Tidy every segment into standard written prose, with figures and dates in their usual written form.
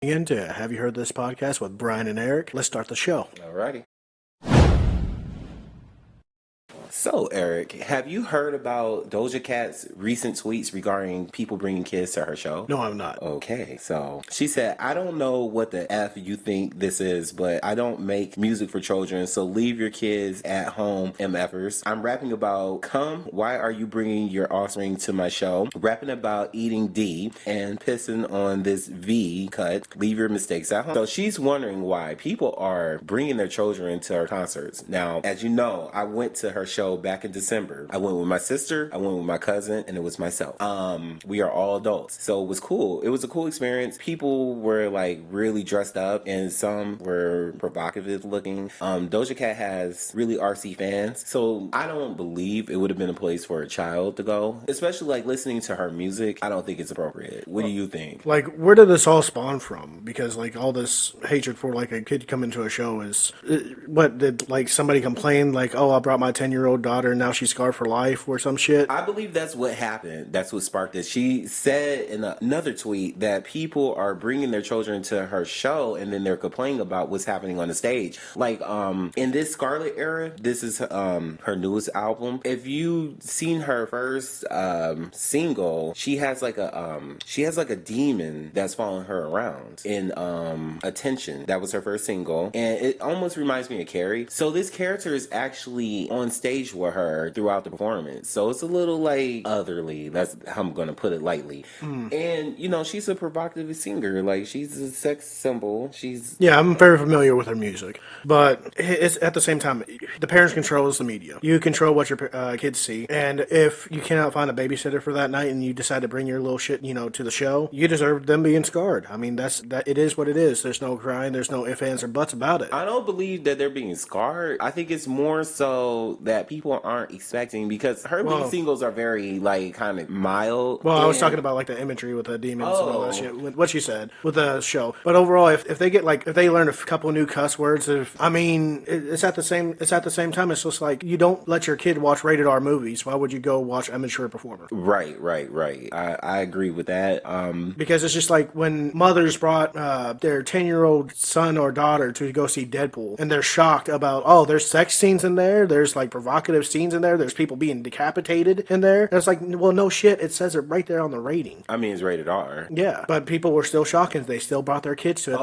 Into Have You Heard This podcast with Brian and Eric? Let's start the show. Alrighty. So, Eric, have you heard about Doja Cat's recent tweets regarding people bringing kids to her show? No, I'm not. Okay, so she said, I don't know what the F you think this is, but I don't make music for children, so leave your kids at home, MFers. I'm rapping about come, why are you bringing your offspring to my show? Rapping about eating D and pissing on this V cut, leave your mistakes at home. So she's wondering why people are bringing their children to her concerts. Now, as you know, I went to her show back in December. I went with my sister, I went with my cousin, and it was myself. We are all adults. So it was cool. It was a cool experience. People were like really dressed up and some were provocative looking. Doja Cat has really artsy fans. So I don't believe it would have been a place for a child to go. Especially like listening to her music. I don't think it's appropriate. What do you think? Like, where did this all spawn from? Because, like, all this hatred for, like, a kid coming to a show is... What, did, like, somebody complain, like, oh, I brought my 10-year-old daughter and now she's scarred for life or some shit? I believe that's what happened. That's what sparked this. She said in another tweet that people are bringing their children to her show and then they're complaining about what's happening on the stage. Like, in this Scarlet era, this is her newest album. If you've seen her first single, she has like a demon that's following her around in Attention. That was her first single. And it almost reminds me of Carrie. So this character is actually on stage with her throughout the performance. So it's a little like otherly. That's how I'm gonna put it lightly. And you know, she's a provocative singer. Like she's a sex symbol. Yeah, I'm very familiar with her music. But it's at the same time, the parents controls the media. You control what your kids see. And if you cannot find a babysitter for that night and you decide to bring your little shit, to the show, you deserve them being scarred. I mean, that it is what it is. There's no crying. There's no ifs, ands, or buts about it. I don't believe that they're being scarred. I think it's more so that people aren't expecting, because her lead singles are very like kind of mild. Well, I was talking about like the imagery with the demons and all that shit. What she said with the show. But overall, if they learn a couple new cuss words, it's at the same time. It's just like you don't let your kid watch rated R movies. Why would you go watch a mature performer? Right. I agree with that. Because it's just like when mothers brought their 10-year-old son or daughter to go see Deadpool, and they're shocked about, oh, there's sex scenes in there, there's like provocative scenes in there, there's people being decapitated in there. And it's like, well, no shit, it says it right there on the rating. I mean, it's rated R. Yeah, but people were still shocked and they still brought their kids to it.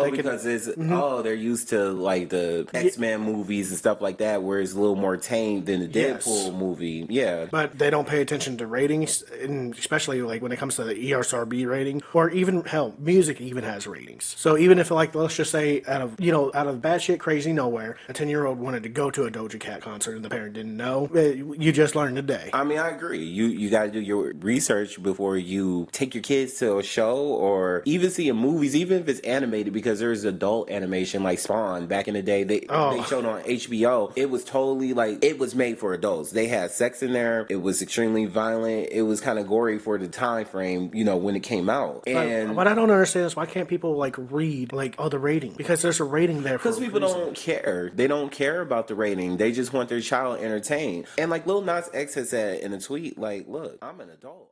They're used to like the X-Men movies and stuff like that, where it's a little more tame than the Deadpool movie. Yeah. But they don't pay attention to ratings, and especially like when it comes to the ESRB rating, or even, hell, music even has ratings. So even if, like, let's just say out of batshit crazy nowhere, a 10-year-old wanted to go to a Doja Cat concert and the parent didn't know, you just learned today. I mean, I agree. You got to do your research before you take your kids to a show or even see movies, even if it's animated, because there's adult animation like Spawn back in the day. They showed on HBO. It was totally like, it was made for adults. They had sex in there. It was extremely violent. It was kind of gory for the time frame, when it came out. And what I don't understand is why can't people like read like the rating? Because there's a rating there. Because people don't care. They don't care about the rating. They just want their child entertained. And like Lil Nas X has said in a tweet, like, look, I'm an adult.